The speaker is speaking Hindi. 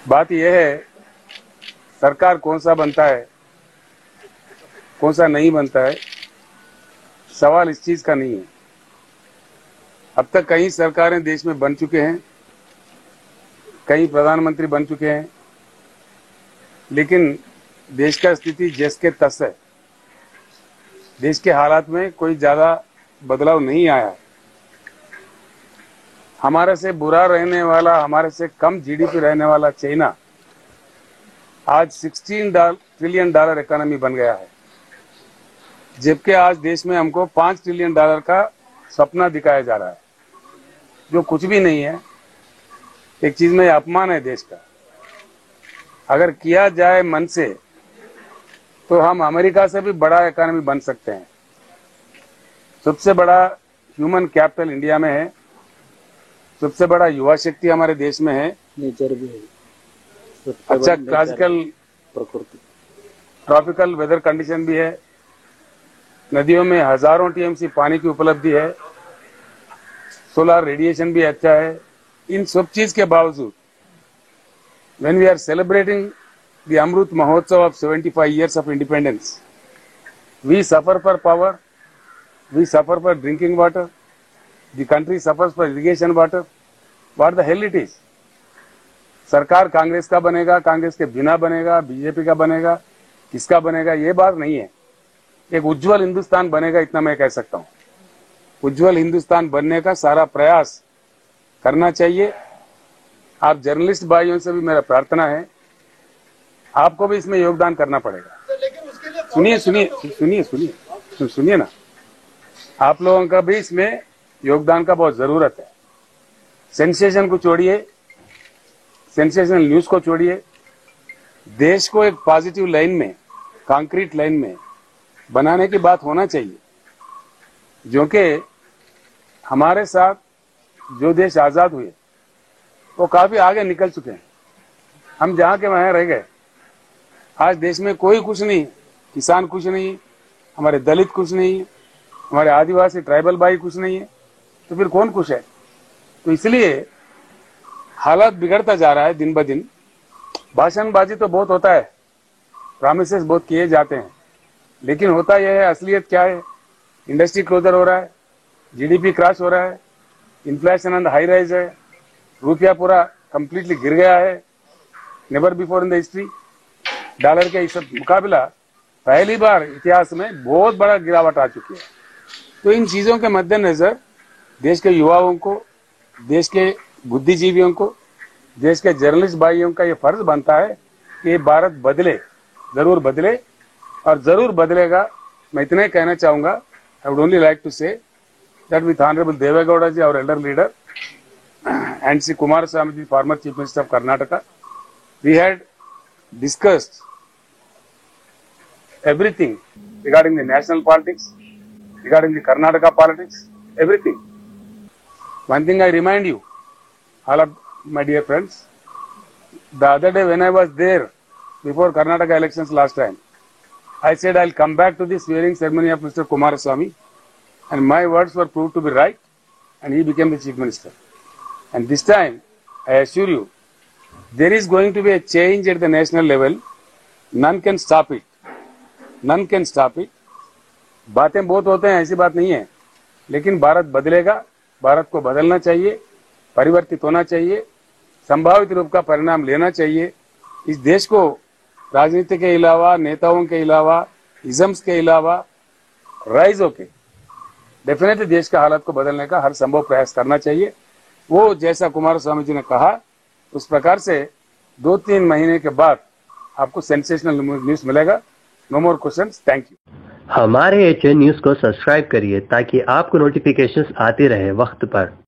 बात यह है, सरकार कौन सा बनता है, कौन सा नहीं बनता है, सवाल इस चीज का नहीं है। अब तक कई सरकारें देश में बन चुके हैं, कई प्रधानमंत्री बन चुके हैं, लेकिन देश का स्थिति जैस के तस है। देश के हालात में कोई ज्यादा बदलाव नहीं आया। हमारे से बुरा रहने वाला, हमारे से कम जीडीपी रहने वाला चाइना आज $16 ट्रिलियन इकोनॉमी बन गया है, जबकि आज देश में हमको $5 ट्रिलियन का सपना दिखाया जा रहा है, जो कुछ भी नहीं है। एक चीज में अपमान है देश का। अगर किया जाए मन से तो हम अमेरिका से भी बड़ा इकोनॉमी बन सकते हैं। सबसे बड़ा ह्यूमन कैपिटल इंडिया में है, सबसे बड़ा युवा शक्ति हमारे देश में है, नेचर भी है, अच्छा क्लासिकल प्रकृति, ट्रॉपिकल वेदर कंडीशन भी है, नदियों में हजारों टीएमसी पानी की उपलब्धि है, सोलर रेडिएशन भी अच्छा है। इन सब चीज के बावजूद when we are celebrating the Amrut Mahotsav of 75 years of independence, we suffer for power, we suffer for drinking water, the country suffers for irrigation water. What the hell it is? सरकार कांग्रेस का बनेगा, कांग्रेस के बिना बनेगा, बीजेपी का बनेगा, किसका बनेगा, ये बात नहीं है। एक उज्जवल हिंदुस्तान बनेगा, इतना मैं कह सकता हूं। उज्जवल हिंदुस्तान बनने का सारा प्रयास करना चाहिए। आप जर्नलिस्ट भाइयों से भी मेरा प्रार्थना है, आपको भी इसमें योगदान करना पड़ेगा। सुनिए ना, आप लोगों का भी इसमें योगदान का बहुत जरूरत है। सेंसेशन को छोड़िए, सेंसेशनल न्यूज को छोड़िए, देश को एक पॉजिटिव लाइन में, कंक्रीट लाइन में बनाने की बात होना चाहिए। जो कि हमारे साथ जो देश आजाद हुए वो काफी आगे निकल चुके हैं, हम जहां के वहां रह गए। आज देश में कोई कुछ नहीं, किसान कुछ नहीं, हमारे दलित कुछ नहीं, हमारे आदिवासी ट्राइबल भाई कुछ नहीं है, तो फिर कौन कुछ है? तो इसलिए हालात बिगड़ता जा रहा है दिन ब दिन। भाषणबाजी तो बहुत होता है, प्रॉमिसेस बहुत किए जाते हैं, लेकिन होता यह है, असलियत क्या है? इंडस्ट्री क्लोजर हो रहा है, जीडीपी क्रैश हो रहा है, inflation on the high rise है, रुपया पूरा कंप्लीटली गिर गया है, never before in the history. Dollar के इस मुकाबला पहली बार इतिहास में बहुत बड़ा गिरावट आ चुकी है। तो इन चीजों के मद्देनजर देश के युवाओं को, देश के बुद्धिजीवियों को, देश के जर्नलिस्ट भाइयों का ये फर्ज बनता है कि भारत बदले, जरूर बदले और जरूर बदलेगा। मैं इतना ही कहना चाहूंगा। I would only like to say that with Honorable Devegowda ji, our elder leader, and Sri Kumaraswamy ji, former Chief Minister of Karnataka, we had discussed everything regarding the national politics, regarding the Karnataka politics, everything. One thing I remind you, all of my dear friends, the other day when I was there before Karnataka elections last time, I said I'll come back to the swearing ceremony of Mr. Kumaraswamy, and my words were proved to be right, and he became the Chief Minister. And this time, I assure you, there is going to be a change at the national level. None can stop it. None can stop it. बातें बहुत होते हैं, ऐसी बात नहीं है, लेकिन भारत बदलेगा। भारत को बदलना चाहिए, परिवर्तित होना चाहिए, संभावित रूप का परिणाम लेना चाहिए। इस देश को राजनीति के अलावा, नेताओं के अलावा, इजम्स के अलावा राइज होके डेफिनेटली देश का हालात को बदलने का हर संभव प्रयास करना चाहिए। वो जैसा कुमारस्वामी जी ने कहा, उस प्रकार से 2-3 महीने के बाद आपको सेंसेशनल न्यूज मिलेगा। No more questions, thank you. हमारे HN न्यूज को सब्सक्राइब करिए ताकि आपको नोटिफिकेशंस आते रहे वक्त पर।